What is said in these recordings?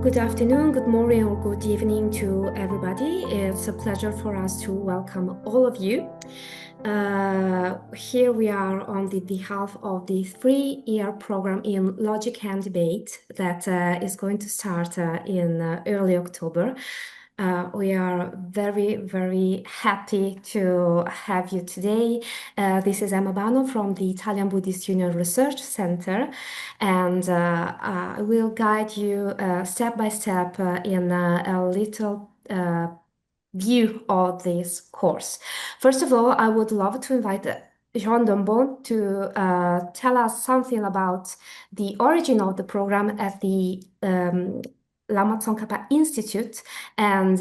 Good afternoon, good morning, or good evening to everybody. It's a pleasure for us to welcome all of you. Here we are on the behalf of the 3-year program in Logic and Debate that is going to start in early October. We are very, very happy to have you today. This is Emma Bano from the Italian Buddhist Union Research Center, and I will guide you step by step in a little view of this course. First of all, I would love to invite Jean Dombon to tell us something about the origin of the program at the Lama Tsongkhapa Institute and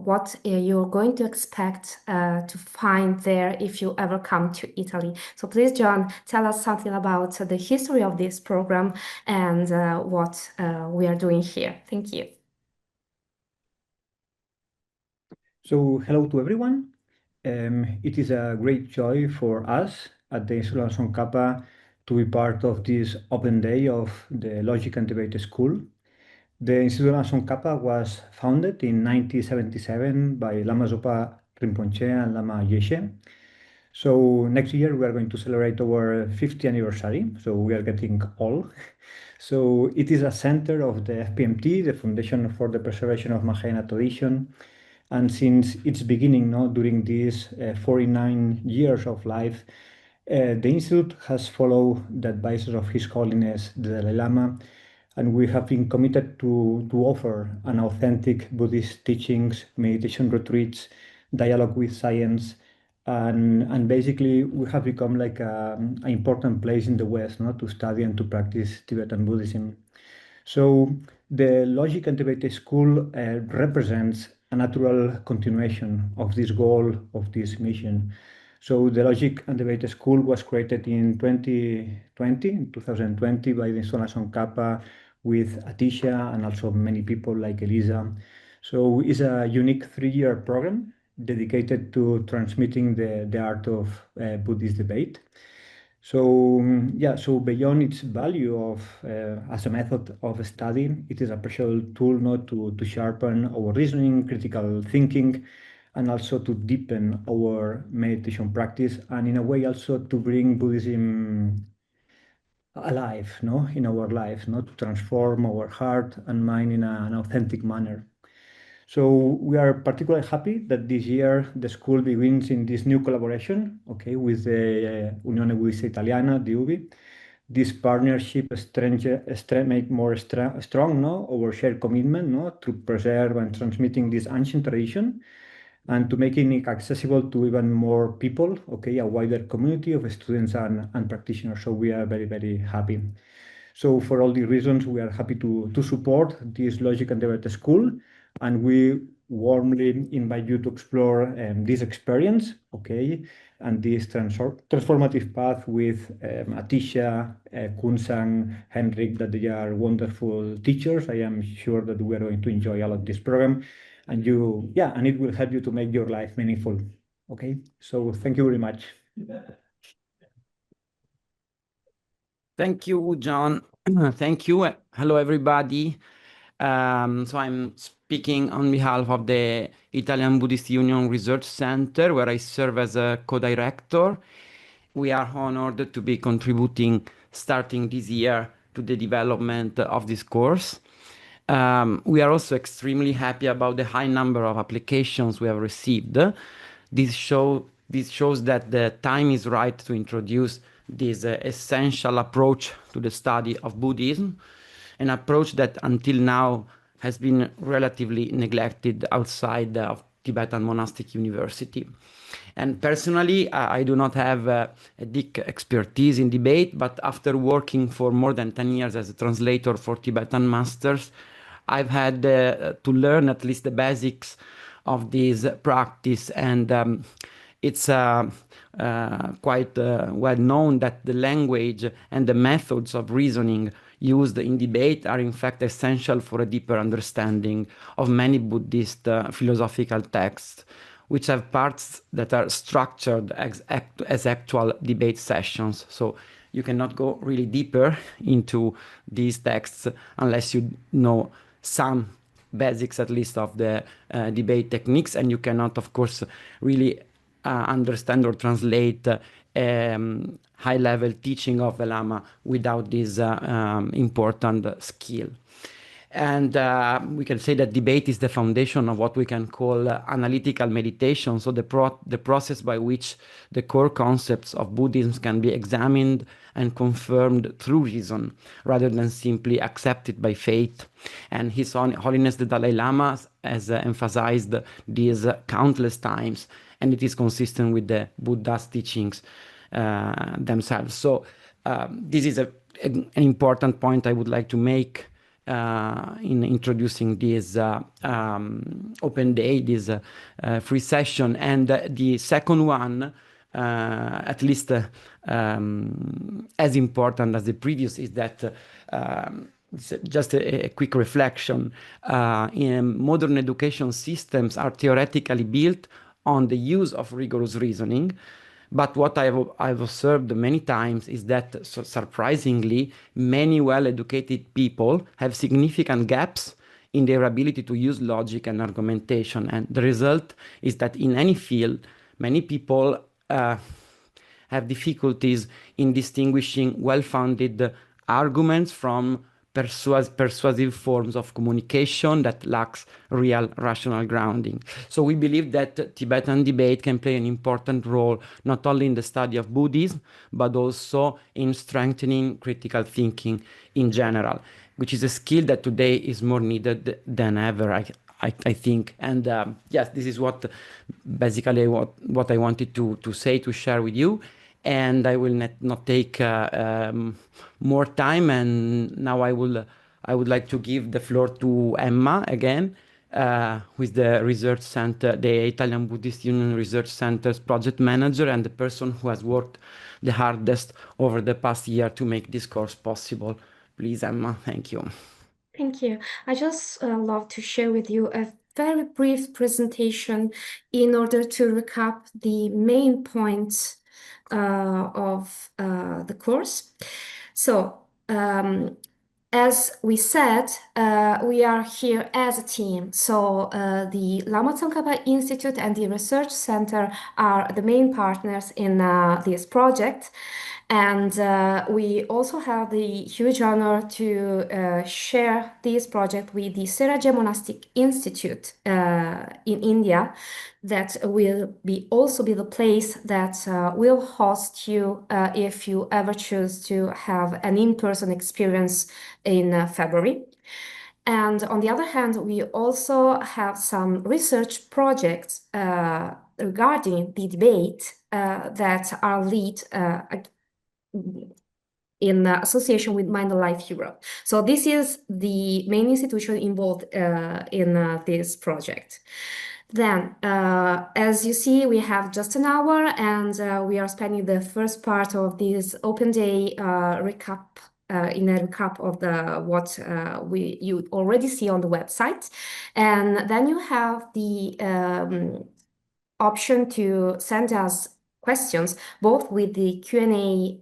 what you're going to expect to find there if you ever come to Italy. So please, John, tell us something about the history of this program and what we are doing here. Thank you. So hello to everyone. It is a great joy for us at the Instituto Tsongkhapa to be part of this open day of the Logic and Debate School. The Instituto Tsongkhapa was founded in 1977 by Lama Zopa Rinpoche and Lama Yeshe. So next year we are going to celebrate our 50th anniversary, so we are getting old. So it is a center of the FPMT, the Foundation for the Preservation of Nālandā Tradition. And since its beginning, during these 49 years of life, the Institute has followed the advice of His Holiness the Dalai Lama, and we have been committed to offer an authentic Buddhist teachings, meditation retreats, dialogue with science, and basically we have become like an important place in the West to study and to practice Tibetan Buddhism. So the Logic and Debate School represents a natural continuation of this goal, of this mission. So the Logic and Debate School was created in 2020 by the Instituto Tsongkhapa with Atisha and also many people like Elisa. So it's a unique 3-year program dedicated to transmitting the art of Buddhist debate. So so beyond its value of as a method of study, it is a precious tool to sharpen our reasoning, critical thinking, and also to deepen our meditation practice, and in a way also to bring Buddhism alive, in our lives, to transform our heart and mind in an authentic manner. So we are particularly happy that this year the school begins in this new collaboration, with the Unione Buddista Italiana, the UBI. This partnership make more strong, our shared commitment, to preserve and transmitting this ancient tradition, and to making it accessible to even more people, a wider community of students and practitioners. So we are very, very happy. So for all these reasons, we are happy to support this Logic and Debate School, and we warmly invite you to explore this experience, and this transformative path with Atisha, Kunsang, Henrik, that they are wonderful teachers. I am sure that we are going to enjoy a lot this program, and and it will help you to make your life meaningful. So thank you very much. Thank you, John. Thank you. Hello, everybody. So I'm speaking on behalf of the Italian Buddhist Union Research Center, where I serve as a co-director. We are honored to be contributing starting this year to the development of this course. We are also extremely happy about the high number of applications we have received. This shows that the time is right to introduce this essential approach to the study of Buddhism, an approach that until now has been relatively neglected outside of Tibetan monastic university. And personally, I do not have a deep expertise in debate, but after working for more than 10 years as a translator for Tibetan masters, I've had to learn at least the basics of this practice, and it's quite well known that the language and the methods of reasoning used in debate are in fact essential for a deeper understanding of many Buddhist philosophical texts, which have parts that are structured as actual debate sessions. So you cannot go really deeper into these texts unless you know some basics at least of the debate techniques, and you cannot, of course, really understand or translate high-level teaching of the Lama without this important skill. And we can say that debate is the foundation of what we can call analytical meditation. So the process by which the core concepts of Buddhism can be examined and confirmed through reason, rather than simply accepted by faith. And His Holiness the Dalai Lama has emphasized this countless times, and it is consistent with the Buddha's teachings themselves. So this is an important point I would like to make in introducing this open day, this free session. And the second one, at least as important as the previous, is that just a quick reflection. In modern education systems are theoretically built on the use of rigorous reasoning. But what I've observed many times is that, surprisingly, many well-educated people have significant gaps in their ability to use logic and argumentation. And the result is that in any field, many people have difficulties in distinguishing well-founded arguments from persuasive forms of communication that lacks real rational grounding. So we believe that Tibetan debate can play an important role not only in the study of Buddhism, but also in strengthening critical thinking in general, which is a skill that today is more needed than ever, I think. And yes, this is what basically what I wanted to say, to share with you. And I will not take more time. And now I would like to give the floor to Emma again, who is the Research Center, the Italian Buddhist Union Research Center's project manager, and the person who has worked the hardest over the past year to make this course possible. Please, Emma, thank you. Thank you. I just love to share with you a very brief presentation in order to recap the main points of the course. So, as we said, we are here as a team. So the Lama Tsongkhapa Institute and the Research Center are the main partners in this project. And we also have the huge honor to share this project with the Seraja Monastic Institute in India, that will also be the place that will host you if you ever choose to have an in-person experience in February. And on the other hand, we also have some research projects regarding the debate that are led in association with Mind and Life Europe. So this is the main institution involved in this project. Then, as you see, we have just an hour, and we are spending the first part of this open day recap in a recap of what you already see on the website. And then you have the option to send us questions, both with the Q&A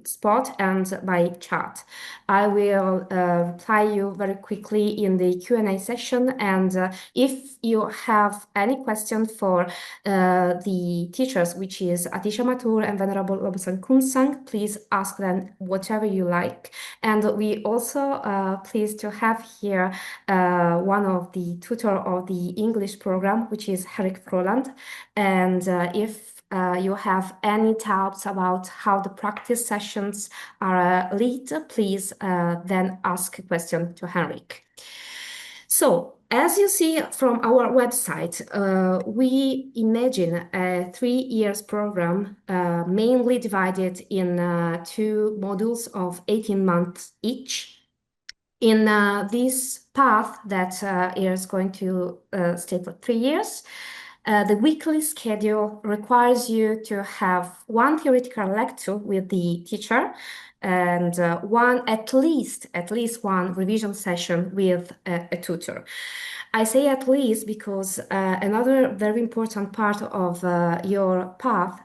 spot and by chat. I will reply you very quickly in the Q&A session, and if you have any question for the teachers, which is Atisha Mathur and Venerable Lobsang Kunsang, please ask them whatever you like. And we also pleased to have here one of the tutor of the English program, which is Henrik Froland. And if you have any doubts about how the practice sessions are led, please then ask a question to Henrik. So, as you see from our website, we imagine a 3 years program mainly divided in 2 modules of 18 months each. In this path that is going to stay for 3 years, The weekly schedule requires you to have one theoretical lecture with the teacher and at least one revision session with a tutor. I say at least because another very important part of your path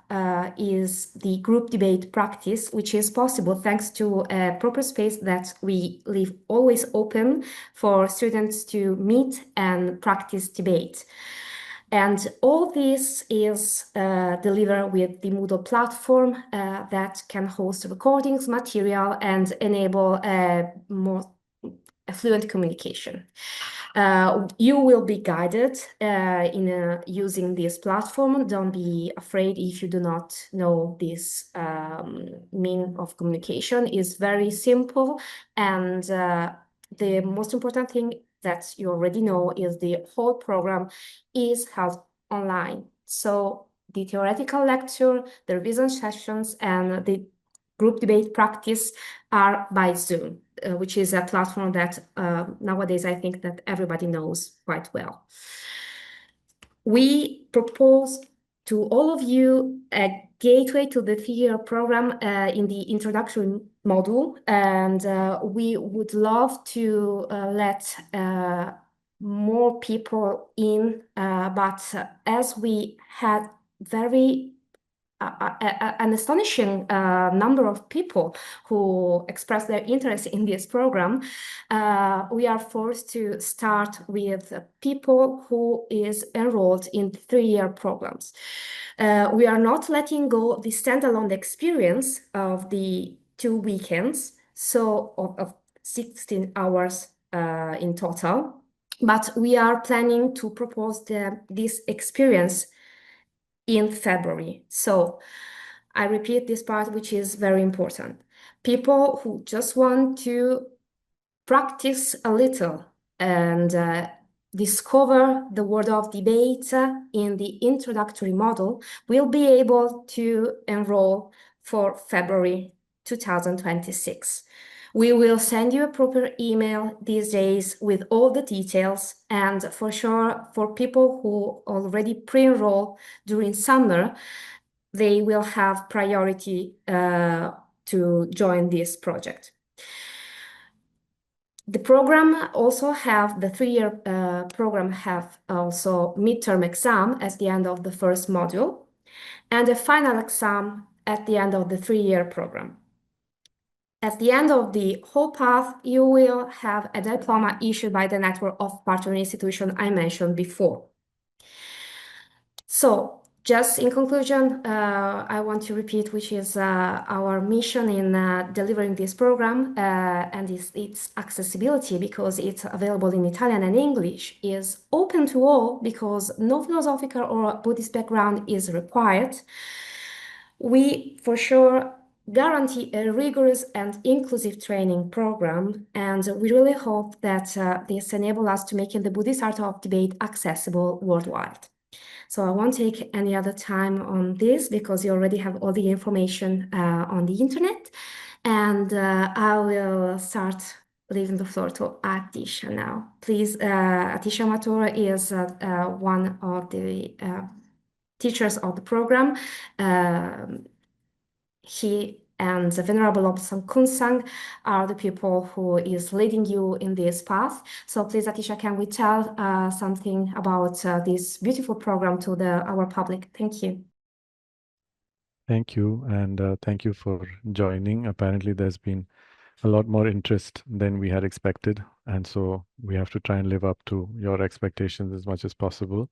is the group debate practice, which is possible thanks to a proper space that we leave always open for students to meet and practice debate. And all this is delivered with the Moodle platform that can host recordings, material, and enable more fluent communication. You will be guided in using this platform. Don't be afraid if you do not know this mean of communication. It's very simple, and the most important thing that you already know is the whole program is held online. So the theoretical lecture, the revision sessions, and the group debate practice are by Zoom, which is a platform that nowadays I think that everybody knows quite well. We propose to all of you a gateway to the 3-year program in the introduction module, and we would love to let more people in, but as we had an astonishing number of people who expressed their interest in this program, we are forced to start with people who is enrolled in 3-year programs. We are not letting go of the standalone experience of the 2 weekends, so of 16 hours in total, but we are planning to propose this experience in February. So I repeat this part, which is very important. People who just want to practice a little and discover the world of debate in the introductory model will be able to enroll for February 2026. We will send you a proper email these days with all the details, and for sure, for people who already pre-enroll during summer, they will have priority to join this project. The program also have, the 3-year program have also midterm exam at the end of the first module and a final exam at the end of the 3-year program. At the end of the whole path, you will have a diploma issued by the network of partner institutions I mentioned before. So, just in conclusion, I want to repeat which is our mission in delivering this program and its accessibility, because it's available in Italian and English, is open to all because no philosophical or Buddhist background is required. We, for sure, guarantee a rigorous and inclusive training program, and we really hope that this enables us to make the Buddhist art of debate accessible worldwide. So I won't take any other time on this because you already have all the information on the internet, and I will start leaving the floor to Atisha now. Please, Atisha Mator is one of the teachers of the program. He and the Venerable Lobsang Kunsang are the people who is leading you in this path. So please, Atisha, can we tell something about this beautiful program to our public? Thank you. Thank you, and thank you for joining. Apparently, there's been a lot more interest than we had expected, and so we have to try and live up to your expectations as much as possible.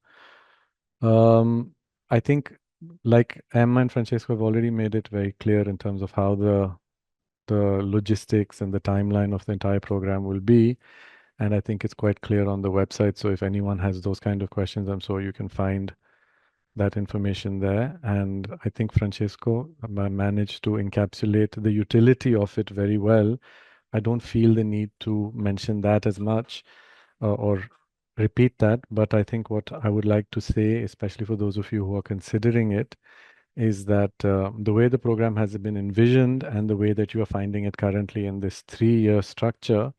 I think, like Emma and Francesco have already made it very clear in terms of how the logistics and the timeline of the entire program will be, and I think it's quite clear on the website. So if anyone has those kind of questions, I'm sure you can find that information there. And I think Francesco managed to encapsulate the utility of it very well. I don't feel the need to mention that as much or repeat that, but I think what I would like to say, especially for those of you who are considering it, is that the way the program has been envisioned and the way that you are finding it currently in this 3-year structure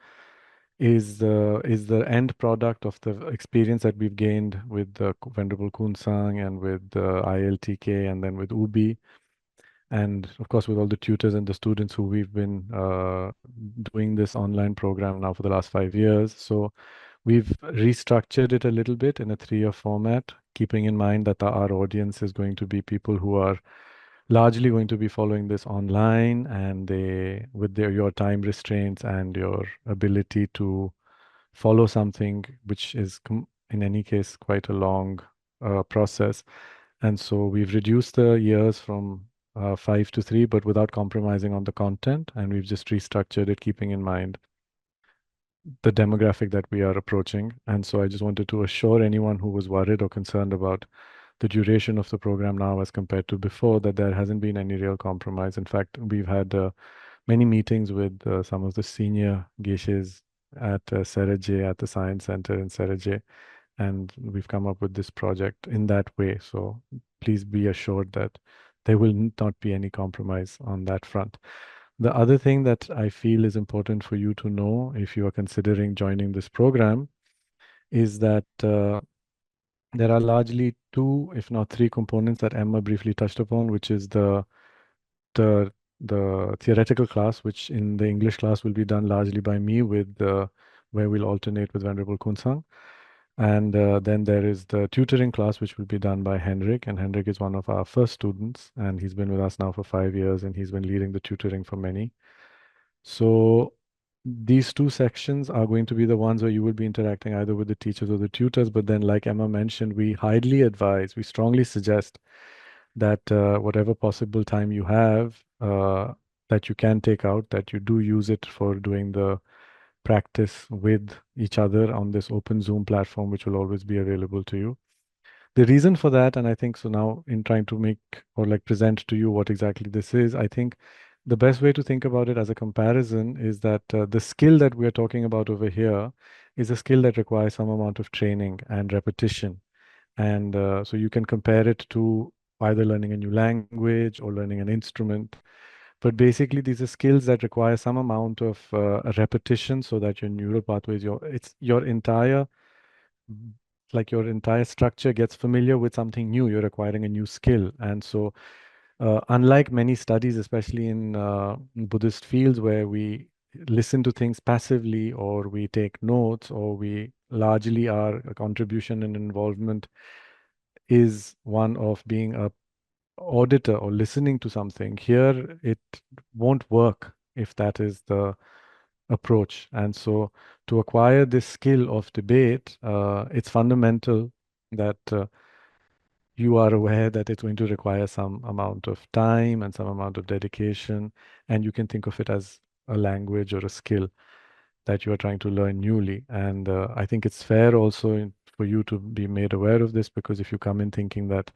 is the end product of the experience that we've gained with the Venerable Kunsang and with the ILTK and then with UBI. And of course, with all the tutors and the students who we've been doing this online program now for the last 5 years. So we've restructured it a little bit in a 3-year format, keeping in mind that our audience is going to be people who are largely going to be following this online, and they, with your time restraints and your ability to follow something which is in any case quite a long process. And so we've reduced the years from 5 to 3, but without compromising on the content. And we've just restructured it, keeping in mind the demographic that we are approaching. And so I just wanted to assure anyone who was worried or concerned about the duration of the program now as compared to before that there hasn't been any real compromise. In fact, we've had many meetings with some of the senior geishas at Serege, at the Science Center in Serege, and we've come up with this project in that way. So please be assured that there will not be any compromise on that front. The other thing that I feel is important for you to know if you are considering joining this program is that there are largely 2, if not 3 components that Emma briefly touched upon, which is the theoretical class, which in the English class will be done largely by me with where we'll alternate with Venerable Kunsang. And then there is the tutoring class, which will be done by Henrik. And Henrik is one of our first students, and he's been with us now for 5 years, and he's been leading the tutoring for many. So these 2 sections are going to be the ones where you will be interacting either with the teachers or the tutors. But then, like Emma mentioned, we highly advise, we strongly suggest that whatever possible time you have, that you can take out, that you do use it for doing the practice with each other on this open Zoom platform, which will always be available to you. The reason for that, and I think so now in trying to make or like present to you what exactly this is, I think the best way to think about it as a comparison is that the skill that we're talking about over here is a skill that requires some amount of training and repetition. And so you can compare it to either learning a new language or learning an instrument. But basically, these are skills that require some amount of repetition so that your neural pathways, your entire structure gets familiar with something new. You're acquiring a new skill. And so unlike many studies, especially in Buddhist fields where we listen to things passively or we take notes or we largely our contribution and involvement is one of being a auditor or listening to something. Here, it won't work if that is the approach. And so to acquire this skill of debate, it's fundamental that you are aware that it's going to require some amount of time and some amount of dedication. And you can think of it as a language or a skill that you are trying to learn newly. And I think it's fair also for you to be made aware of this, because if you come in thinking that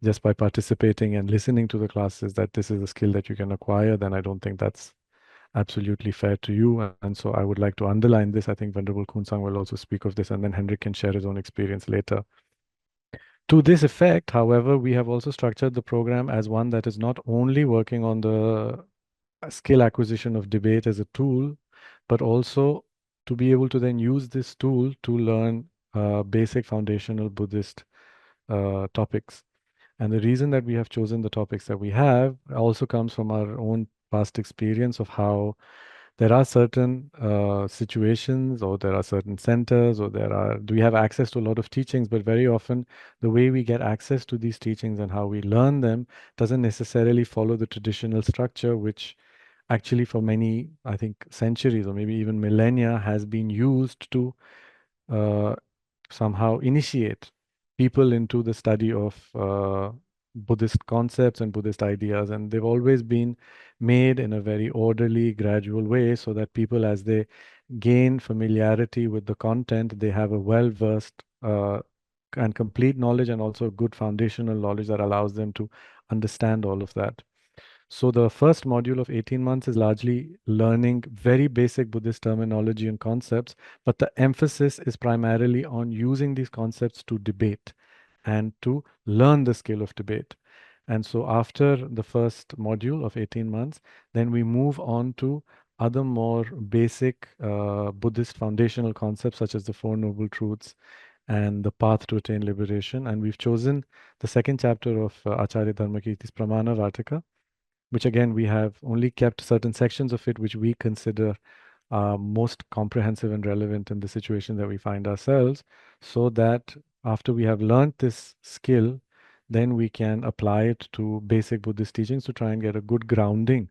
just by participating and listening to the classes that this is a skill that you can acquire, then I don't think that's absolutely fair to you. And so I would like to underline this. I think Venerable Kunsang will also speak of this, and then Henrik can share his own experience later. To this effect, however, we have also structured the program as one that is not only working on the skill acquisition of debate as a tool, but also to be able to then use this tool to learn basic foundational Buddhist topics. And the reason that we have chosen the topics that we have also comes from our own past experience of how there are certain situations, or there are certain centers, or do we have access to a lot of teachings, but very often the way we get access to these teachings and how we learn them doesn't necessarily follow the traditional structure, which actually for many, I think, centuries or maybe even millennia has been used to somehow initiate people into the study of Buddhist concepts and Buddhist ideas. And they've always been made in a very orderly, gradual way so that people, as they gain familiarity with the content, they have a well-versed and complete knowledge and also good foundational knowledge that allows them to understand all of that. So the first module of 18 months is largely learning very basic Buddhist terminology and concepts, but the emphasis is primarily on using these concepts to debate and to learn the skill of debate. And so after the first module of 18 months, then we move on to other more basic Buddhist foundational concepts such as the Four Noble Truths and the path to attain liberation. And we've chosen the second chapter of Acharya Dharmakirti's Pramana Vartika, which again, we have only kept certain sections of it which we consider most comprehensive and relevant in the situation that we find ourselves, so that after we have learned this skill, then we can apply it to basic Buddhist teachings to try and get a good grounding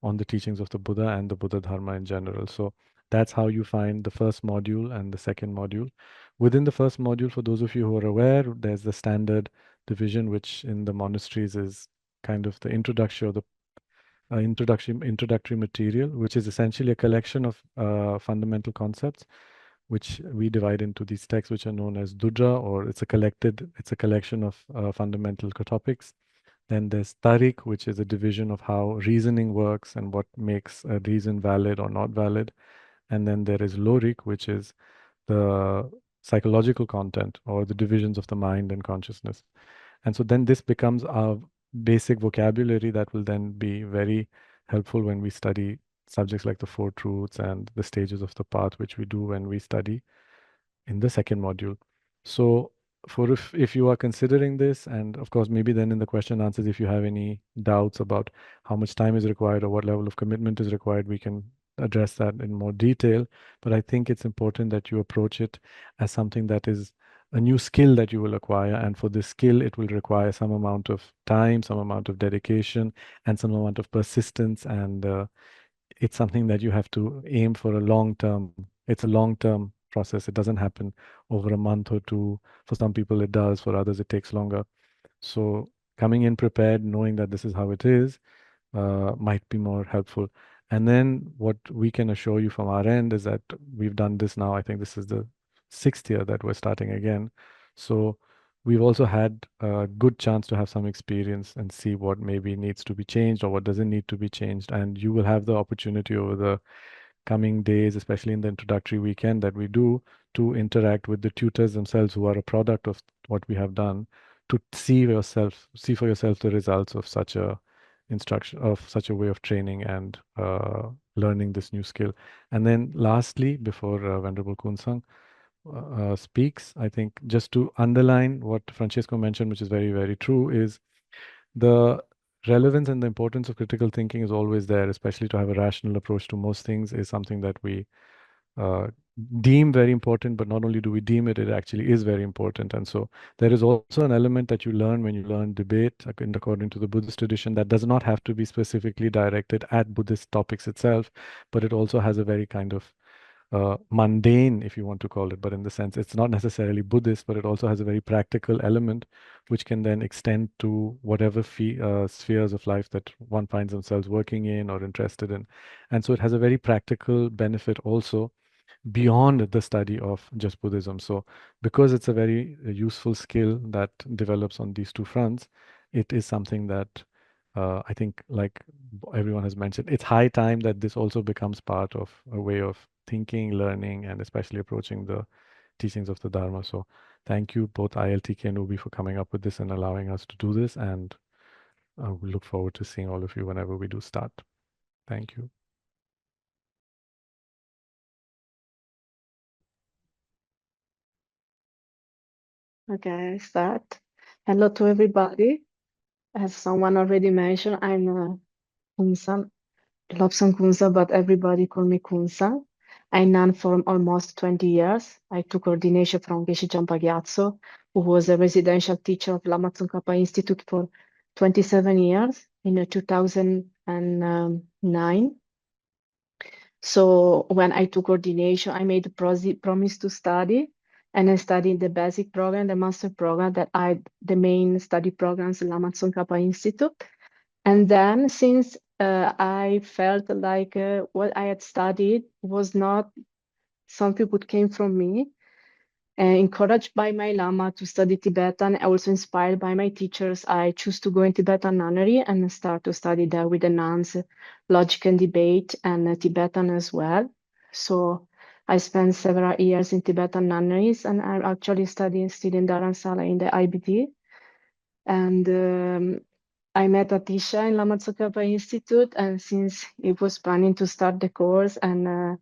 on the teachings of the Buddha and the Buddha Dharma in general. So that's how you find the first module and the second module. Within the first module, for those of you who are aware, there's the standard division, which in the monasteries is kind of the introduction or the introductory material, which is essentially a collection of fundamental concepts, which we divide into these texts, which are known as Dudra, or it's a collection of fundamental topics. Then there's Tarik, which is a division of how reasoning works and what makes a reason valid or not valid. And then there is Lorik, which is the psychological content or the divisions of the mind and consciousness. And so then this becomes our basic vocabulary that will then be very helpful when we study subjects like the Four Truths and the stages of the path, which we do when we study in the second module. So for if you are considering this, and of course, maybe then in the question and answers, if you have any doubts about how much time is required or what level of commitment is required, we can address that in more detail. But I think it's important that you approach it as something that is a new skill that you will acquire. And for this skill, it will require some amount of time, some amount of dedication, and some amount of persistence. And it's something that you have to aim for a long term. It's a long term process. It doesn't happen over a month or two. For some people, it does. For others, it takes longer. So coming in prepared, knowing that this is how it is, might be more helpful. And then what we can assure you from our end is that we've done this now. I think this is the 6th year that we're starting again. So we've also had a good chance to have some experience and see what maybe needs to be changed or what doesn't need to be changed. And you will have the opportunity over the coming days, especially in the introductory weekend that we do, to interact with the tutors themselves who are a product of what we have done, to see for yourself the results of such a instruction, of such a way of training and learning this new skill. And then lastly, before Venerable Kunsang speaks, I think just to underline what Francesco mentioned, which is very, very true, is the relevance and the importance of critical thinking is always there, especially to have a rational approach to most things is something that we deem very important, but not only do we deem it, it actually is very important. And so there is also an element that you learn when you learn debate, according to the Buddhist tradition, that does not have to be specifically directed at Buddhist topics itself, but it also has a very kind of mundane, if you want to call it, but in the sense it's not necessarily Buddhist, but it also has a very practical element which can then extend to whatever spheres of life that one finds themselves working in or interested in. And so it has a very practical benefit also beyond the study of just Buddhism. So because it's a very useful skill that develops on these two fronts, it is something that I think, like everyone has mentioned, it's high time that this also becomes part of a way of thinking, learning, and especially approaching the teachings of the Dharma. So thank you, both ILTK and UBI, for coming up with this and allowing us to do this. And we look forward to seeing all of you whenever we do start. Thank you. Okay, I start. Hello to everybody. As someone already mentioned, I'm Kunsan, Lobsang Kunsa, but everybody call me Kunsa. I'm nun for almost 20 years. I took ordination from Geshe Champagyatso, who was a residential teacher of Lama Tsongkhapa Institute for 27 years in 2009. So when I took ordination, I made a promise to study, and I studied the basic program, the master program, that I the main study programs in Lama Tsongkhapa Institute. And then since I felt like what I had studied was not something that came from me, encouraged by my Lama to study Tibetan, also inspired by my teachers, I choose to go in Tibetan nunnery and start to study there with the nuns, logic and debate, and Tibetan as well. So I spent several years in Tibetan nunneries, and I'm actually studying still in Dharamsala in the IBD. And I met Atisha in Nālandā Tradition Institute, and since he was planning to start the course and I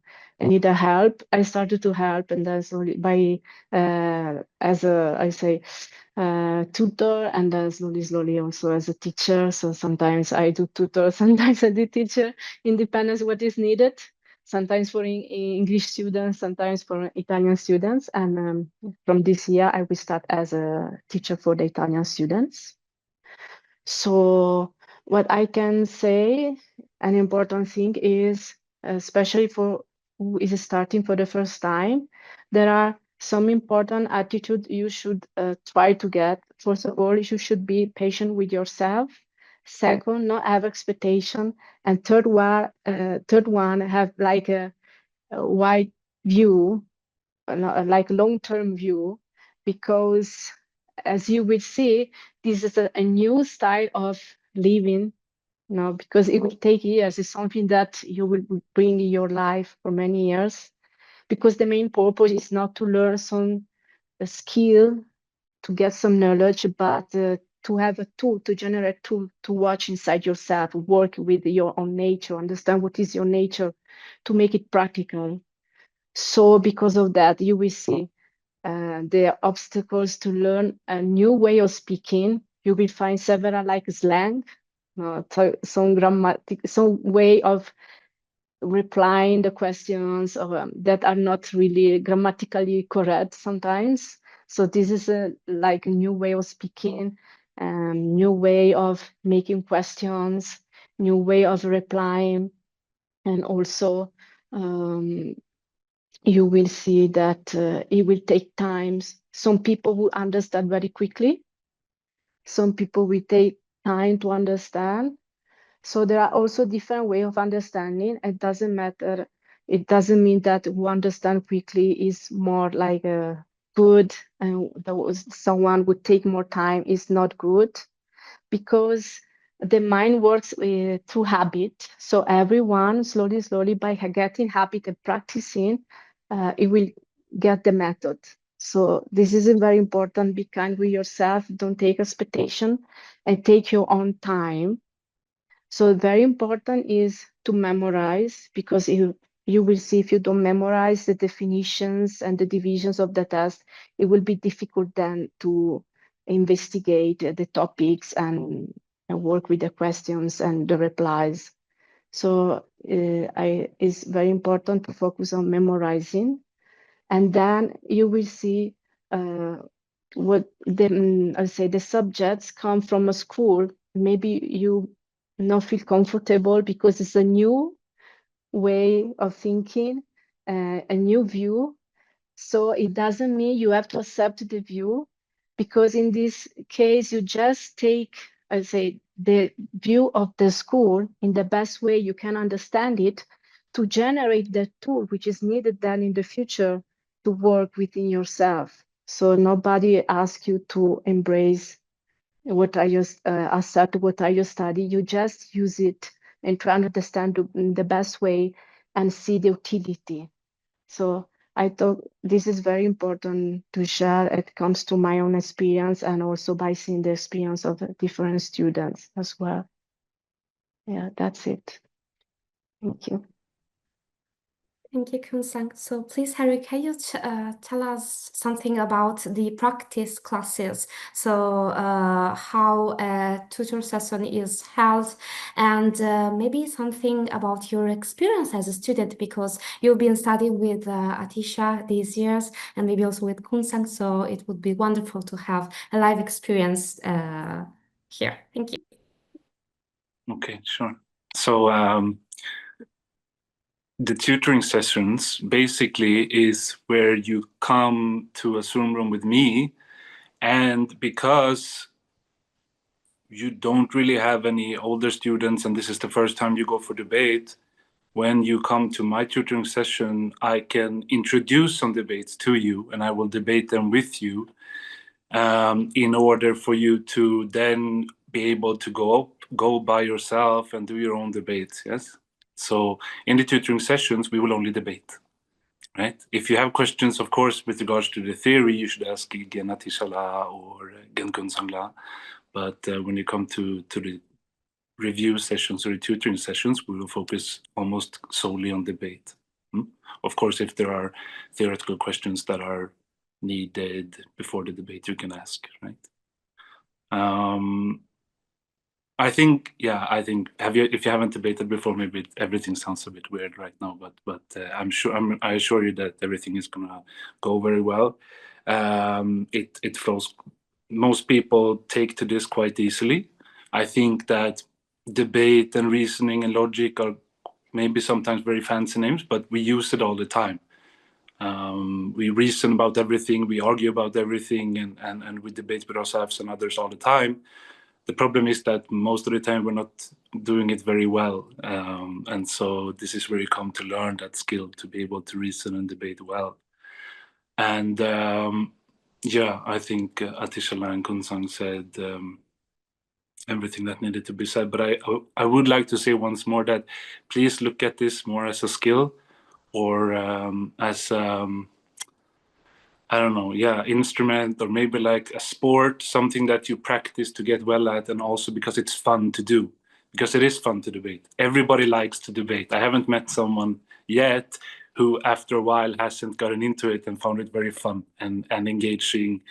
needed help, I started to help, and then slowly by as a tutor, and then slowly also as a teacher. So sometimes I do tutor, sometimes I do teacher, independence what is needed. Sometimes for English students, sometimes for Italian students, and from this year I will start as a teacher for the Italian students. So what I can say, an important thing is, especially for who is starting for the first time, there are some important attitude you should try to get. First of all, you should be patient with yourself. Second, not have expectation. And third one have like a wide view, like long-term view, because as you will see, this is a new style of living, because it will take years. It's something that you will bring in your life for many years, because the main purpose is not to learn some skill, to get some knowledge, but to have a tool, to generate tool to watch inside yourself, work with your own nature, understand what is your nature, to make it practical. So because of that, you will see there are obstacles to learn a new way of speaking. You will find several like slang, some grammatic, some way of replying the questions that are not really grammatically correct sometimes. So this is like a new way of speaking, new way of making questions, new way of replying, and also you will see that it will take time. Some people will understand very quickly. Some people will take time to understand. So there are also different ways of understanding. It doesn't matter. It doesn't mean that who understand quickly is more like good, and someone would take more time is not good, because the mind works through habit. So everyone slowly by getting habit and practicing, it will get the method. So this is very important. Be kind with yourself. Don't take expectation, and take your own time. So very important is to memorize, because you will see, if you don't memorize the definitions and the divisions of the test, it will be difficult then to investigate the topics and work with the questions and the replies. So it's very important to focus on memorizing, and then you will see what the subjects come from a school. Maybe you not feel comfortable because it's a new way of thinking, a new view. So it doesn't mean you have to accept the view, because in this case, you just take, the view of the school in the best way you can understand it, to generate the tool which is needed then in the future to work within yourself. So nobody asks you to embrace what I just accept what I just study. You just use it and try to understand the best way and see the utility. So I thought this is very important to share. It comes to my own experience, and also by seeing the experience of different students as well. Yeah, that's it. Thank you. Thank you, Kun-sang. So please, Harry, can you tell us something about the practice classes? So how a tutor session is held, and maybe something about your experience as a student, because you've been studying with Atisha these years, and maybe also with Kun-sang. So it would be wonderful to have a live experience here. Thank you. Okay, sure. So the tutoring sessions basically is where you come to a Zoom room with me, and because you don't really have any older students and this is the first time you go for debate, when you come to my tutoring session, I can introduce some debates to you and I will debate them with you, in order for you to then be able to go by yourself and do your own debates. Yes. So in the tutoring sessions, we will only debate. right? If you have questions, of course, with regards to the theory, you should ask again Atishala or Genkun Sangla. But when you come to the review sessions or the tutoring sessions, we will focus almost solely on debate. Of course, if there are theoretical questions that are needed before the debate, you can ask, right? I think if you haven't debated before, maybe everything sounds a bit weird right now, but I assure you that everything is gonna go very well. It flows. Most people take to this quite easily. I think that debate and reasoning and logic are maybe sometimes very fancy names, but we use it all the time. We reason about everything, we argue about everything, and we debate with ourselves and others all the time. The problem is that most of the time we're not doing it very well. And so this is where you come to learn that skill, to be able to reason and debate well. And yeah, I think Atishala and Kunsang said everything that needed to be said. But I would like to say once more that please look at this more as a skill or as I don't know, instrument, or maybe like a sport, something that you practice to get well at, and also because it's fun to do, because it is fun to debate. Everybody likes to debate. I haven't met someone yet who after a while hasn't gotten into it and found it very fun and engaging.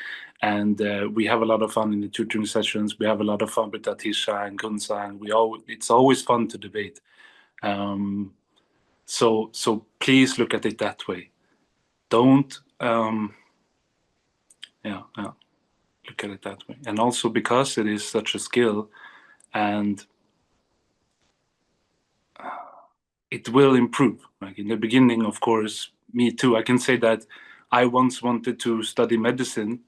And we have a lot of fun in the tutoring sessions. We have a lot of fun with Atisha and Kunsang. It's always fun to debate. So please look at it that way. Don't look at it that way. And also because it is such a skill, and it will improve. Like in the beginning, of course, me too. I can say that I once wanted to study medicine,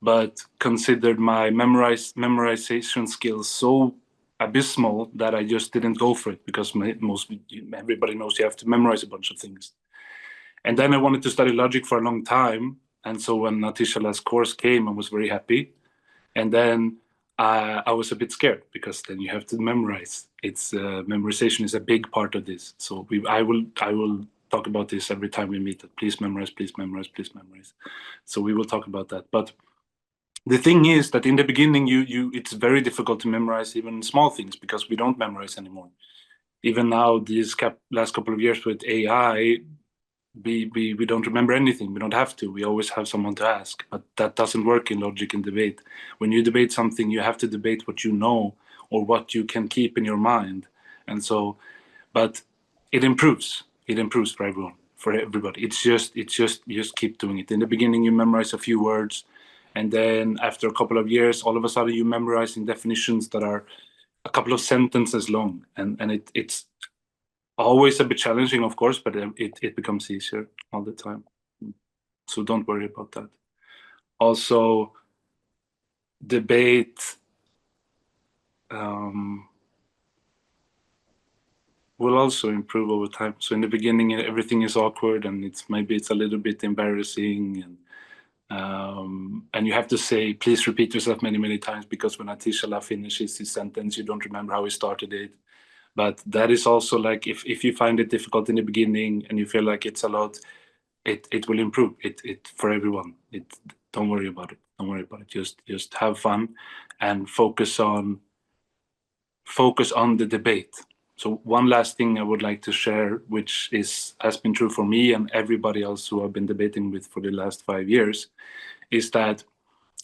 but considered my memorization skills so abysmal that I just didn't go for it, because everybody knows you have to memorize a bunch of things. And then I wanted to study logic for a long time. And so when Atishala's course came, I was very happy. And then I was a bit scared, because then you have to memorize. Memorization is a big part of this. So I will talk about this every time we meet. Please memorize, please memorize, please memorize. So we will talk about that. But the thing is that in the beginning, it's very difficult to memorize even small things, because we don't memorize anymore. Even now, these last couple of years with AI, we don't remember anything. We don't have to. We always have someone to ask. But that doesn't work in logic and debate. When you debate something, you have to debate what you know or what you can keep in your mind. And so, but it improves. It improves for everyone, for everybody. It's just keep doing it. In the beginning, you memorize a few words, and then after a couple of years, all of a sudden, you're memorizing definitions that are a couple of sentences long, and it's always a bit challenging, of course, but it becomes easier all the time. So don't worry about that. Also, debate will also improve over time. So in the beginning, everything is awkward, and maybe it's a little bit embarrassing, and you have to say, please repeat yourself many, many times, because when Atishala finishes his sentence, you don't remember how he started it. But that is also like, if you find it difficult in the beginning and you feel like it's a lot, it will improve it for everyone. Don't worry about it. Don't worry about it. Just have fun and focus on the debate. So one last thing I would like to share, which has been true for me and everybody else who I've been debating with for the last 5 years, is that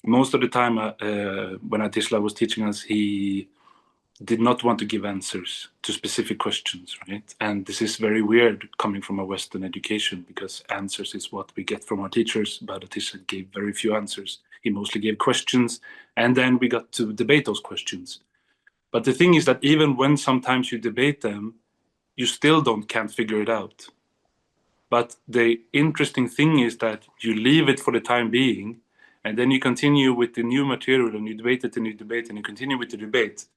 most of the time when Atishala was teaching us, he did not want to give answers to specific questions, right? And this is very weird coming from a Western education, because answers is what we get from our teachers, but Atishala gave very few answers. He mostly gave questions, and then we got to debate those questions. But the thing is that even when sometimes you debate them, you still can't figure it out. But the interesting thing is that you leave it for the time being, and then you continue with the new material, and you debate it, and you debate, and you continue with the debate.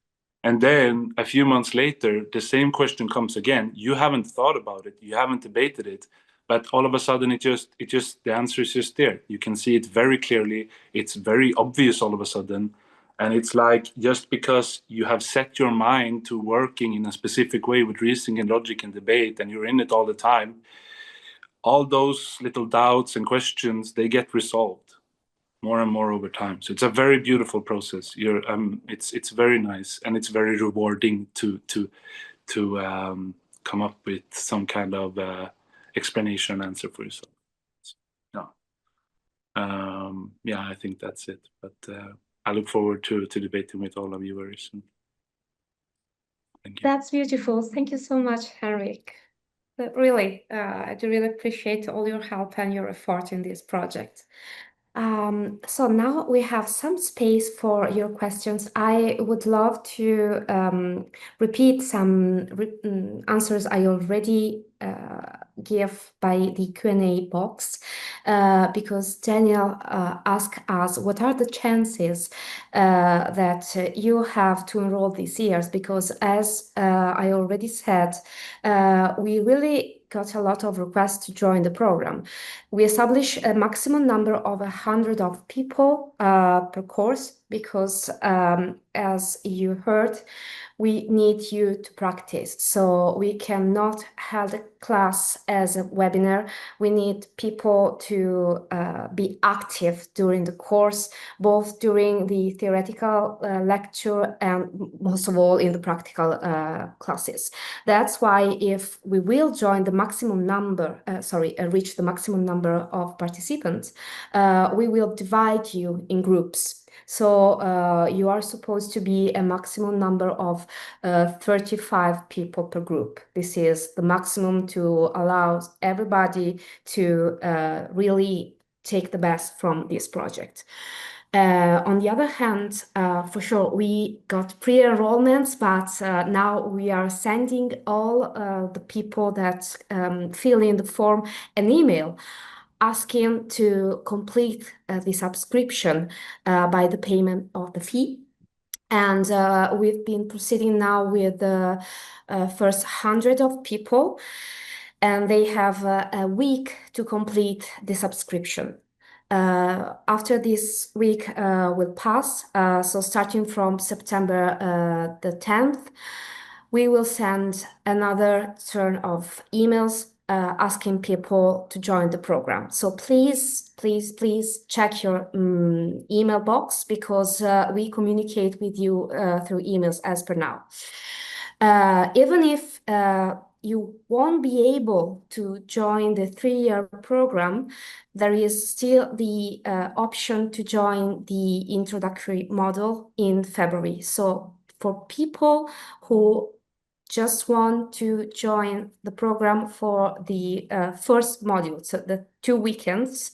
And then a few months later, the same question comes again. You haven't thought about it, you haven't debated it, but all of a sudden the answer is just there. You can see it very clearly. It's very obvious all of a sudden. And it's like, just because you have set your mind to working in a specific way with reasoning and logic and debate, and you're in it all the time, all those little doubts and questions, they get resolved more and more over time. So it's a very beautiful process. It's very nice, and it's very rewarding to come up with some kind of explanation answer for yourself. Yeah, I think that's it. But I look forward to debating with all of you very soon. Thank you. That's beautiful. Thank you so much, Henrik. But really, I do really appreciate all your help and your effort in this project. So now we have some space for your questions. I would love to repeat some answers I already gave by the Q&A box, because Daniel asked us, what are the chances that you have to enroll this year? Because as I already said, we really got a lot of requests to join the program. We establish a maximum number of 100 of people per course, because as you heard, we need you to practice. So we cannot hold a class as a webinar. We need people to be active during the course, both during the theoretical lecture and most of all in the practical classes. That's why if we will join the maximum number, reach the maximum number of participants, we will divide you in groups. So you are supposed to be a maximum number of 35 people per group. This is the maximum to allow everybody to really take the best from this project. On the other hand, for sure, we got pre-enrollments, but now we are sending all the people that fill in the form an email asking to complete the subscription by the payment of the fee. And we've been proceeding now with the first 100 of people, and they have a week to complete the subscription. After this week will pass, so starting from September the 10th, we will send another turn of emails asking people to join the program. So please check your email box, because we communicate with you through emails as per now. Even if you won't be able to join the 3-year program, there is still the option to join the introductory module in February. So for people who just want to join the program for the first module, so the 2 weekends,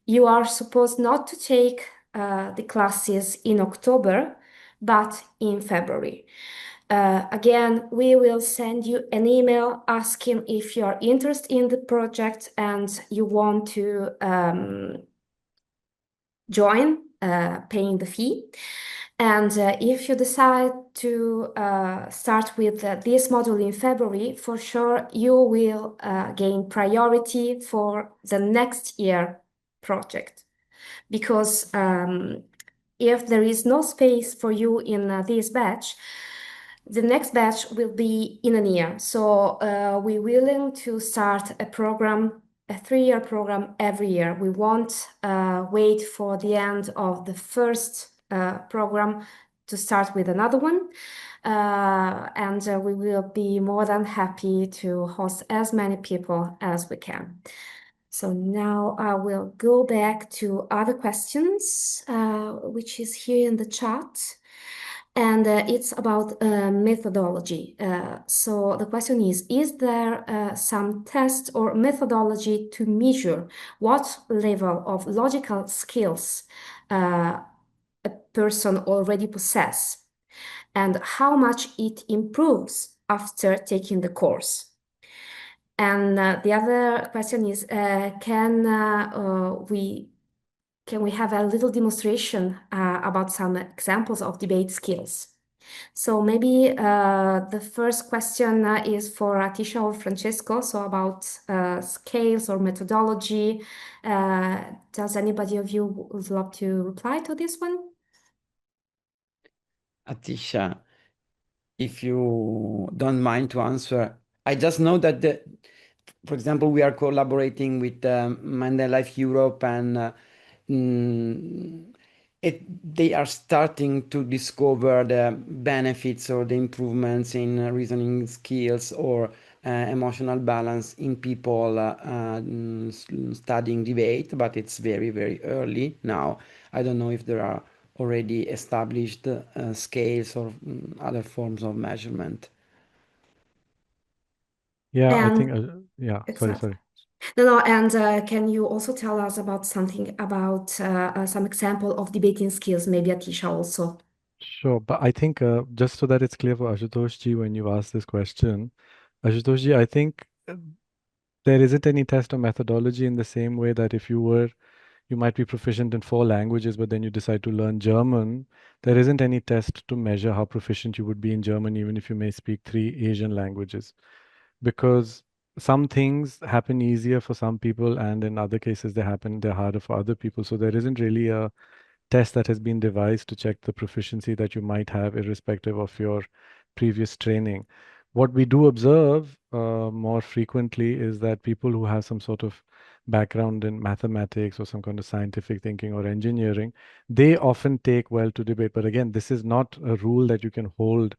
you are supposed not to take the classes in October, but in February. Again, we will send you an email asking if you are interested in the project and you want to join, paying the fee. And if you decide to start with this module in February, for sure you will gain priority for the next year project. Because if there is no space for you in this batch, the next batch will be in a year. So we're willing to start a program, a 3-year program every year. We won't wait for the end of the first program to start with another one. And we will be more than happy to host as many people as we can. So now I will go back to other questions, which is here in the chat. And it's about methodology. So the question is there some test or methodology to measure what level of logical skills a person already possess, and how much it improves after taking the course? And the other question is, can we have a little demonstration about some examples of debate skills? So maybe the first question is for Atisha or Francesco, so about scales or methodology. Does anybody of you would love to reply to this one? Atisha, if you don't mind to answer, I just know that for example, we are collaborating with Mind Life Europe, and they are starting to discover the benefits or the improvements in reasoning skills or emotional balance in people studying debate, but it's very, very early now. I don't know if there are already established scales or other forms of measurement. Yeah, I think, And yeah, exactly. sorry. No, and can you also tell us about something about some example of debating skills, maybe Atisha also? Sure, but I think just so that it's clear for Ashutosh ji, when you ask this question, Ashutosh ji, I think there isn't any test or methodology in the same way that if you might be proficient in 4 languages, but then you decide to learn German, there isn't any test to measure how proficient you would be in German, even if you may speak 3 Asian languages. Because some things happen easier for some people, and in other cases they're harder for other people. So there isn't really a test that has been devised to check the proficiency that you might have irrespective of your previous training. What we do observe more frequently is that people who have some sort of background in mathematics or some kind of scientific thinking or engineering, they often take well to debate. But again, this is not a rule that you can hold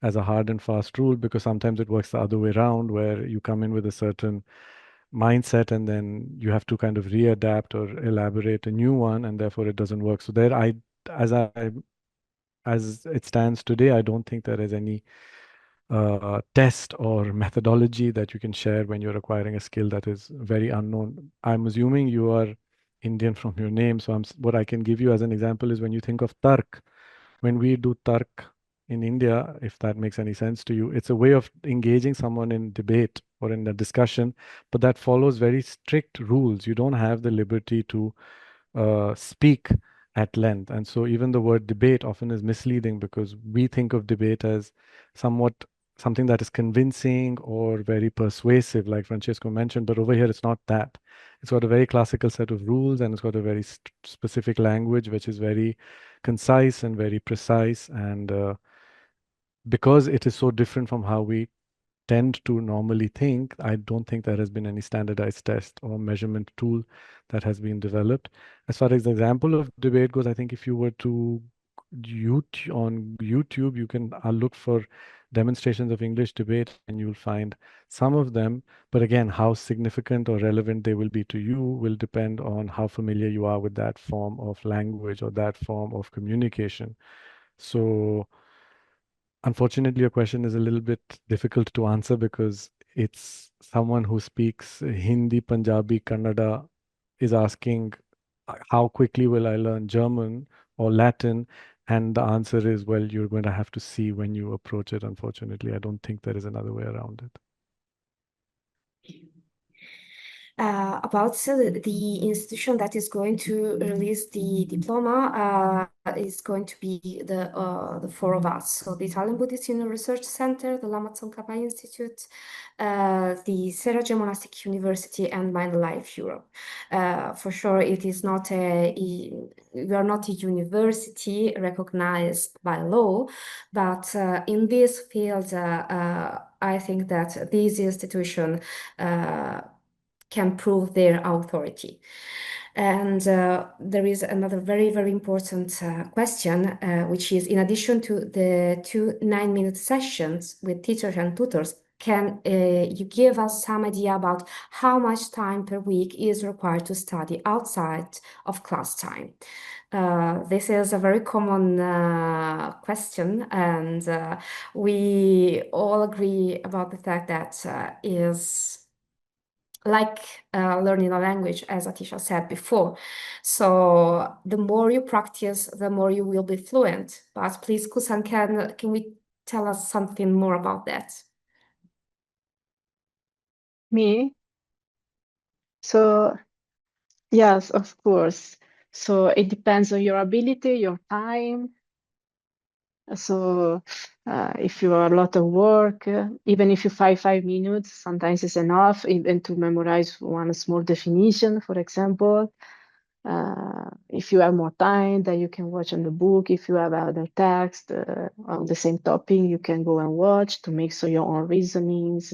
as a hard and fast rule, because sometimes it works the other way around, where you come in with a certain mindset and then you have to kind of readapt or elaborate a new one, and therefore it doesn't work. So there, as it stands today, I don't think there is any test or methodology that you can share when you're acquiring a skill that is very unknown. I'm assuming you are Indian from your name, so what I can give you as an example is when you think of tark. When we do tark in India, if that makes any sense to you, it's a way of engaging someone in debate or in a discussion, but that follows very strict rules. You don't have the liberty to speak at length. And so even the word debate often is misleading, because we think of debate as something that is convincing or very persuasive, like Francesco mentioned, but over here it's not that. It's got a very classical set of rules, and it's got a very specific language, which is very concise and very precise. And because it is so different from how we tend to normally think, I don't think there has been any standardized test or measurement tool that has been developed. As far as the example of debate goes, I think if you were to on YouTube, you can look for demonstrations of English debate, and you'll find some of them. But again, how significant or relevant they will be to you will depend on how familiar you are with that form of language or that form of communication. So unfortunately, your question is a little bit difficult to answer, because it's someone who speaks Hindi, Punjabi, Kannada is asking, how quickly will I learn German or Latin? And the answer is, well, you're going to have to see when you approach it. Unfortunately, I don't think there is another way around it. About the institution that is going to release the diploma is going to be the 4 of us. So the Italian Buddhist Union Research Center, the Lama Tsongkhapa Institute, the Seraje Monastic University, and Mind Life Europe. For sure, it is not we are not a university recognized by law, but in this field, I think that this institution can prove their authority. And there is another very, very important question, which is, in addition to the 2 9-minute sessions with teachers and tutors, can you give us some idea about how much time per week is required to study outside of class time? This is a very common question, and we all agree about the fact that is like learning a language, as Atisha said before. So the more you practice, the more you will be fluent. But please, Kusan, can we tell us something more about that? Me? So, yes, of course. So it depends on your ability, your time. So if you have a lot of work, even if you 5 minutes, sometimes it's enough even to memorize one small definition, for example. If you have more time, then you can watch on the book. If you have other text on the same topic, you can go and watch to make so your own reasonings,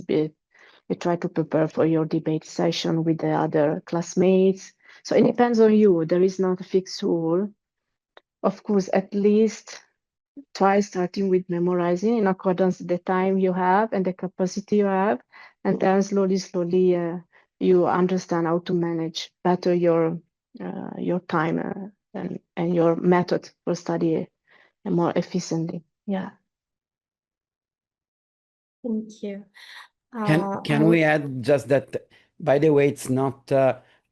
you try to prepare for your debate session with the other classmates. So it depends on you. There is not a fixed rule. Of course, at least try starting with memorizing in accordance with the time you have and the capacity you have, and then slowly, you understand how to manage better your time and your method for study more efficiently. Yeah. Thank you. Can we add just that, by the way, it's not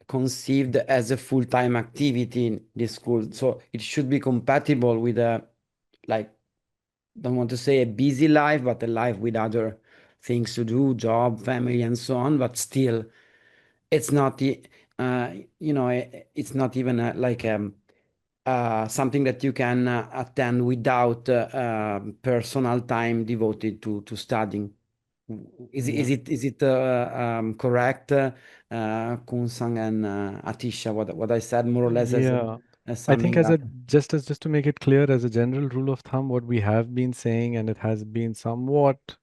conceived as a full-time activity in this school, so it should be compatible with a, like, don't want to say a busy life, but a life with other things to do, job, family, and so on. But still, it's not, it's not even like something that you can attend without personal time devoted to studying. Is it correct, Kunsang and Atisha? What I said more or less as I think summing up. just to make it clear, as a general rule of thumb, what we have been saying, and it has been somewhat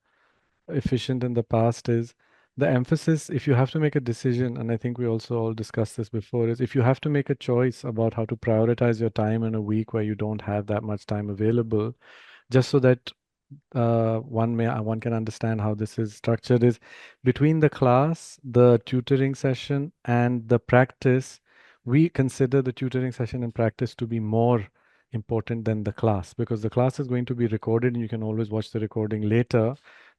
efficient in the past, is the emphasis, if you have to make a decision, and I think we also all discussed this before, is if you have to make a choice about how to prioritize your time in a week where you don't have that much time available, just so that one can understand how this is structured, is between the class, the tutoring session, and the practice, we consider the tutoring session and practice to be more important than the class, because the class is going to be recorded and you can always watch the recording later.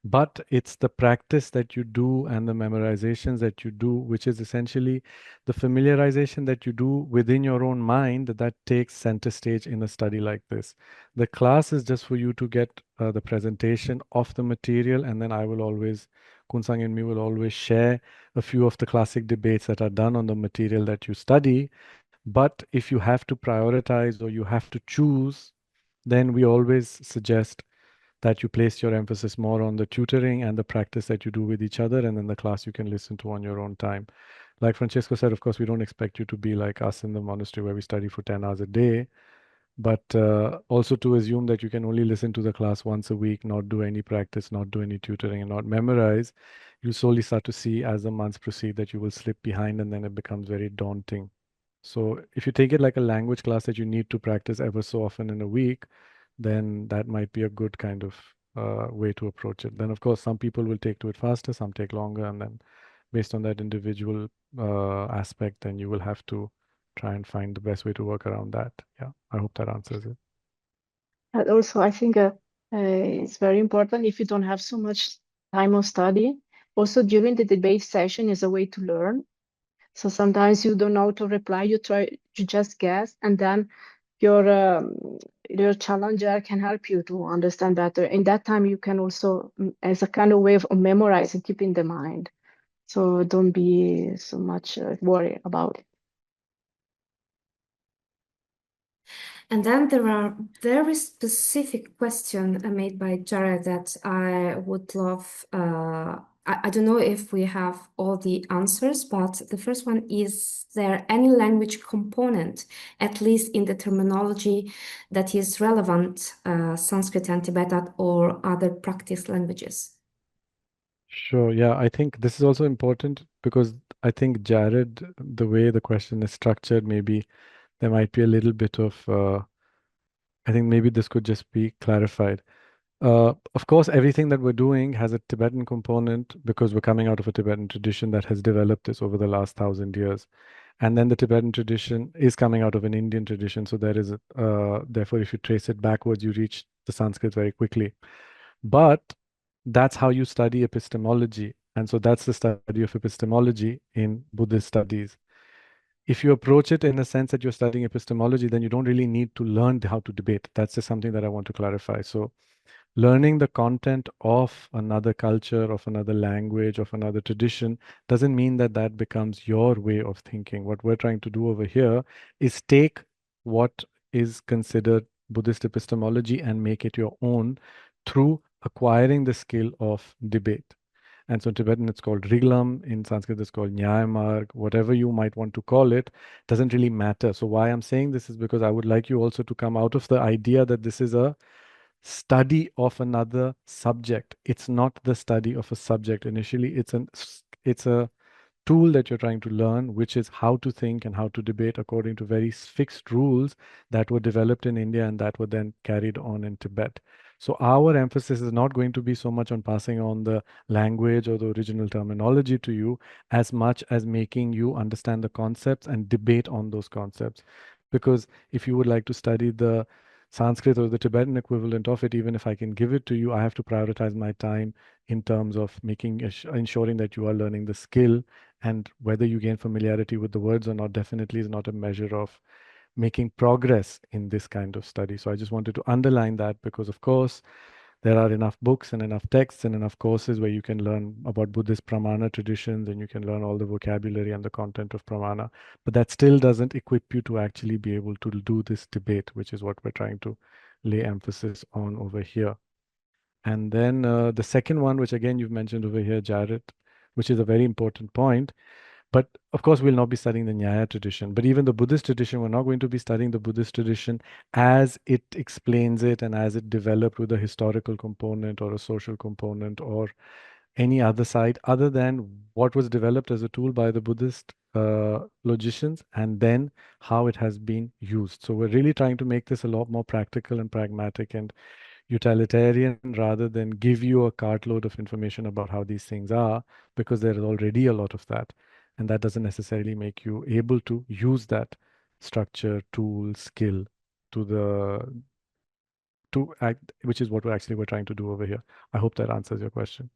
But it's the practice that you do and the memorizations that you do, which is essentially the familiarization that you do within your own mind, that takes center stage in a study like this. The class is just for you to get the presentation of the material, and then Kunsang and me will always share a few of the classic debates that are done on the material that you study. But if you have to prioritize or you have to choose, then we always suggest that you place your emphasis more on the tutoring and the practice that you do with each other, and then the class you can listen to on your own time. Like Francesco said, of course, we don't expect you to be like us in the monastery where we study for 10 hours a day, but also to assume that you can only listen to the class once a week, not do any practice, not do any tutoring, and not memorize. You slowly start to see as the months proceed that you will slip behind, and then it becomes very daunting. So if you take it like a language class that you need to practice ever so often in a week, then that might be a good kind of way to approach it. Then, of course, some people will take to it faster, some take longer, and then based on that individual aspect, then you will have to try and find the best way to work around that. Yeah, I hope that answers it. And also, I think it's very important if you don't have so much time of study. Also, during the debate session is a way to learn. So sometimes you don't know how to reply, you just guess, and then your challenger can help you to understand better. In that time, you can also, as a kind of way of memorizing, keep in the mind. So don't be so much worried about it. And then there are very specific questions made by Jared that I would love. I don't know if we have all the answers, but the first one is there any language component, at least in the terminology, that is relevant, Sanskrit and Tibetan or other practice languages? Sure. Yeah, I think this is also important because I think Jared, the way the question is structured, maybe there might be a little bit of, I think maybe this could just be clarified. Of course, everything that we're doing has a Tibetan component because we're coming out of a Tibetan tradition that has developed this over the last 1,000 years. And then the Tibetan tradition is coming out of an Indian tradition. So there is, therefore, if you trace it backwards, you reach the Sanskrit very quickly. But that's how you study epistemology. And so that's the study of epistemology in Buddhist studies. If you approach it in a sense that you're studying epistemology, then you don't really need to learn how to debate. That's just something that I want to clarify. So learning the content of another culture, of another language, of another tradition doesn't mean that that becomes your way of thinking. What we're trying to do over here is take what is considered Buddhist epistemology and make it your own through acquiring the skill of debate. And so in Tibetan, it's called Riglam. In Sanskrit, it's called Nyayamarg. Whatever you might want to call it, doesn't really matter. So why I'm saying this is because I would like you also to come out of the idea that this is a study of another subject. It's not the study of a subject. Initially, it's a tool that you're trying to learn, which is how to think and how to debate according to very fixed rules that were developed in India and that were then carried on in Tibet. So our emphasis is not going to be so much on passing on the language or the original terminology to you, as much as making you understand the concepts and debate on those concepts. Because if you would like to study the Sanskrit or the Tibetan equivalent of it, even if I can give it to you, I have to prioritize my time in terms of ensuring that you are learning the skill, and whether you gain familiarity with the words or not definitely is not a measure of making progress in this kind of study. So I just wanted to underline that, because of course there are enough books and enough texts and enough courses where you can learn about Buddhist pramana traditions and you can learn all the vocabulary and the content of pramana, but that still doesn't equip you to actually be able to do this debate, which is what we're trying to lay emphasis on over here. And then the second one, which again you've mentioned over here, Jared, which is a very important point. But of course, we'll not be studying the Nyaya tradition. But even the Buddhist tradition, we're not going to be studying the Buddhist tradition as it explains it and as it developed with a historical component or a social component or any other side other than what was developed as a tool by the Buddhist logicians and then how it has been used. So we're really trying to make this a lot more practical and pragmatic and utilitarian rather than give you a cartload of information about how these things are, because there is already a lot of that. And that doesn't necessarily make you able to use that structure, tool, skill to act, which is what we're trying to do over here. I hope that answers your question.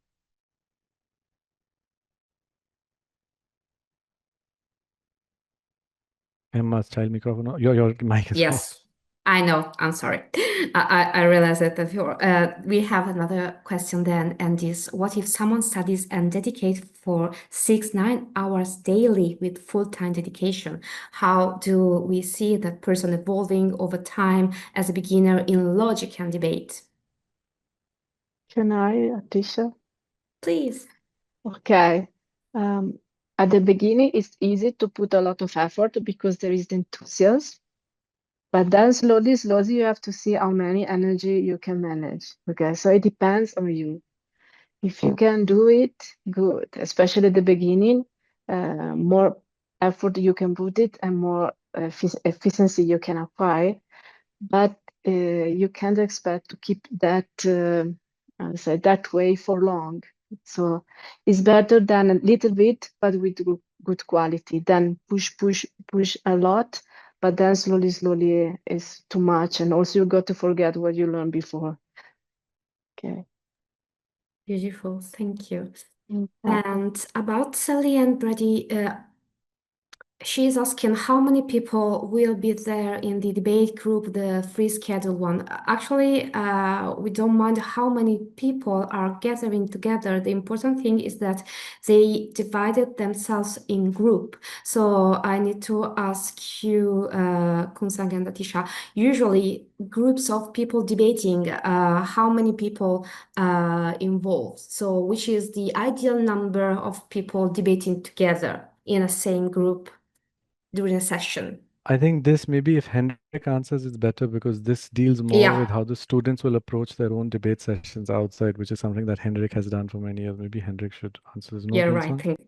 Emma's child microphone. Your mic is off. Yes, I know. I'm sorry. I realized that before. We have another question then, and is what if someone studies and dedicates for 6-9 hours daily with full-time dedication? How do we see that person evolving over time as a beginner in logic and debate? Can I, Atisha? Please. Okay. At the beginning, it's easy to put a lot of effort because there is the enthusiasm. But then slowly, you have to see how many energy you can manage. Okay, so it depends on you. If you can do it, good. Especially at the beginning, more effort you can put it and more efficiency you can acquire. But you can't expect to keep that that way for long. So it's better than a little bit, but with good quality. Then push a lot, but then slowly is too much, and also you got to forget what you learned before. Okay. Beautiful. Thank you. Yeah. And about Sally and Brady, she's asking how many people will be there in the debate group, the free schedule one. Actually, we don't mind how many people are gathering together. The important thing is that they divided themselves in group. So I need to ask you, Kunsang and Atisha, usually groups of people debating, how many people involved? So which is the ideal number of people debating together in a same group during a session? I think this maybe if Hendrik answers, it's better because this deals more with how the students will approach their own debate sessions outside, which is something that Hendrik has done for many years. Maybe Hendrik should answer this. Yeah, right. Thank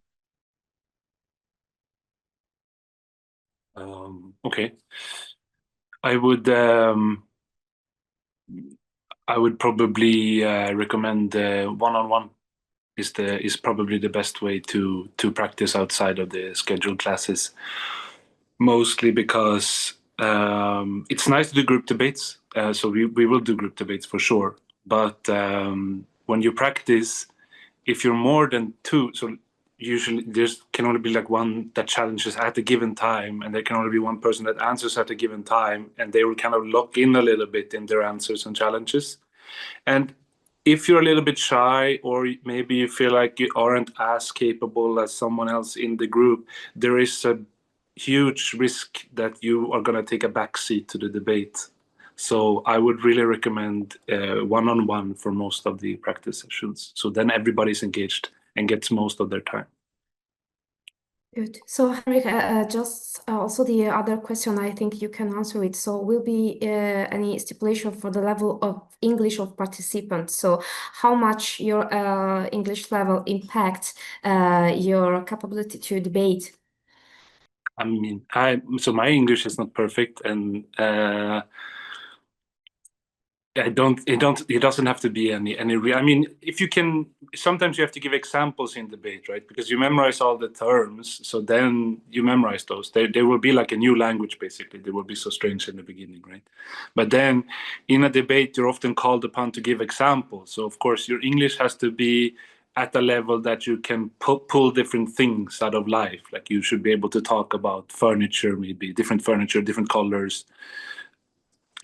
Okay. I would probably recommend one-on-one is probably the best way to practice outside of the scheduled classes. Mostly because it's nice to do group debates. So we will do group debates for sure. But when you practice, if you're more than two, so usually there's can only be like one that challenges at a given time, and there can only be one person that answers at a given time, and they will kind of lock in a little bit in their answers and challenges. And if you're a little bit shy, or maybe you feel like you aren't as capable as someone else in the group, there is a huge risk that you are going to take a backseat to the debate. So I would really recommend one-on-one for most of the practice sessions. So then everybody's engaged and gets most of their time. Good. So, Henrik, just also the other question, I think you can answer it. So, will be any stipulation for the level of English of participants? So, how much your English level impacts your capability to debate? I mean, so my English is not perfect, and it doesn't have to be any real. I mean, if you can, sometimes you have to give examples in debate, right? Because you memorize all the terms, so then you memorize those. They will be like a new language, basically. They will be so strange in the beginning, right? But then in a debate, you're often called upon to give examples. So of course, your English has to be at a level that you can pull different things out of life. Like you should be able to talk about furniture, maybe different furniture, different colors,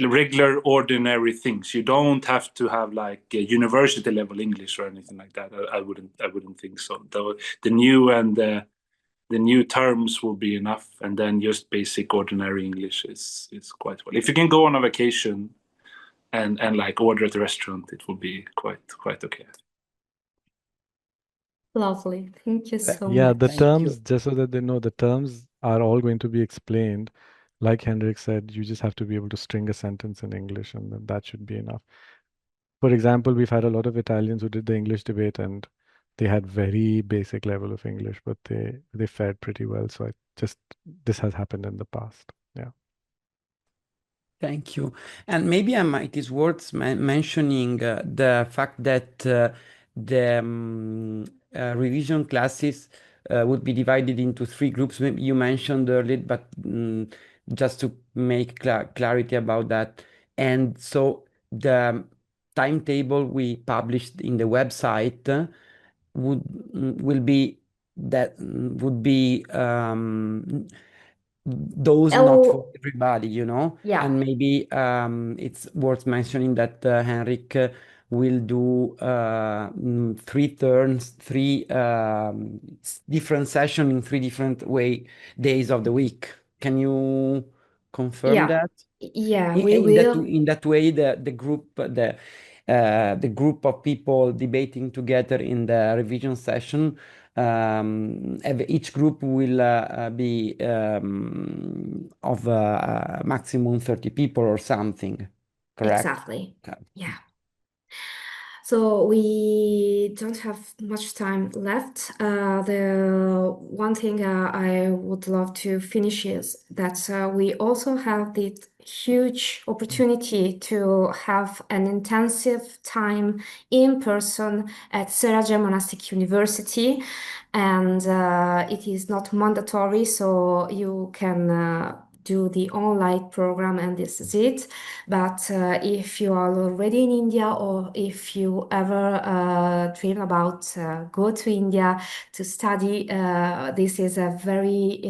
regular ordinary things. You don't have to have like a university level English or anything like that. I wouldn't think so. The new and the new terms will be enough, and then just basic ordinary English is quite well. If you can go on a vacation and like order at the restaurant, it will be quite okay. Lovely. Thank you so Yeah, much. the Thank you. terms, just so that they know, the terms are all going to be explained. Like Henrik said, you just have to be able to string a sentence in English, and then that should be enough. For example, we've had a lot of Italians who did the English debate, and they had very basic level of English, but they fared pretty well. So this has happened in the past. Yeah. Thank you. And maybe it is worth mentioning the fact that the revision classes would be divided into 3 groups. Maybe you mentioned earlier, but just to make clarity about that. And so the timetable we published in the website would be those not for everybody, you know? Yeah. And maybe it's worth mentioning that Henrik will do 3 turns, 3 different sessions in 3 different days of the week. Can you confirm that? Yeah, we will. In that way, the group of people debating together in the revision session, each group will be of maximum 30 people or something, correct? Exactly. Okay. Yeah. So we don't have much time left. The one thing I would love to finish is that we also have the huge opportunity to have an intensive time in person at Seraja Monastic University, and it is not mandatory, so you can do the online program and this is it. But if you are already in India, or if you ever dream about go to India to study, this is a very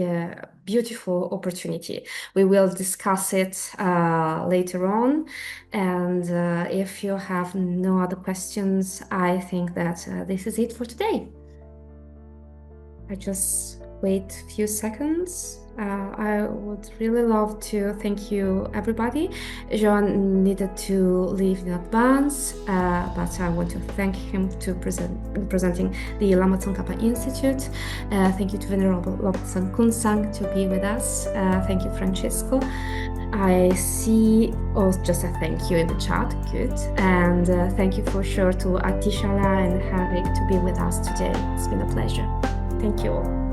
beautiful opportunity. We will discuss it later on. And if you have no other questions, I think that this is it for today. I just wait a few seconds. I would really love to thank you, everybody. John needed to leave in advance, but I want to thank him to presenting the Lama Tsongkhapa Institute. Thank you to Venerable Lobsang Kunsang to be with us. Thank you, Francesco. I see, just a thank you in the chat, good. And thank you for sure to Atishala and Henrik to be with us today. It's been a pleasure. Thank you all.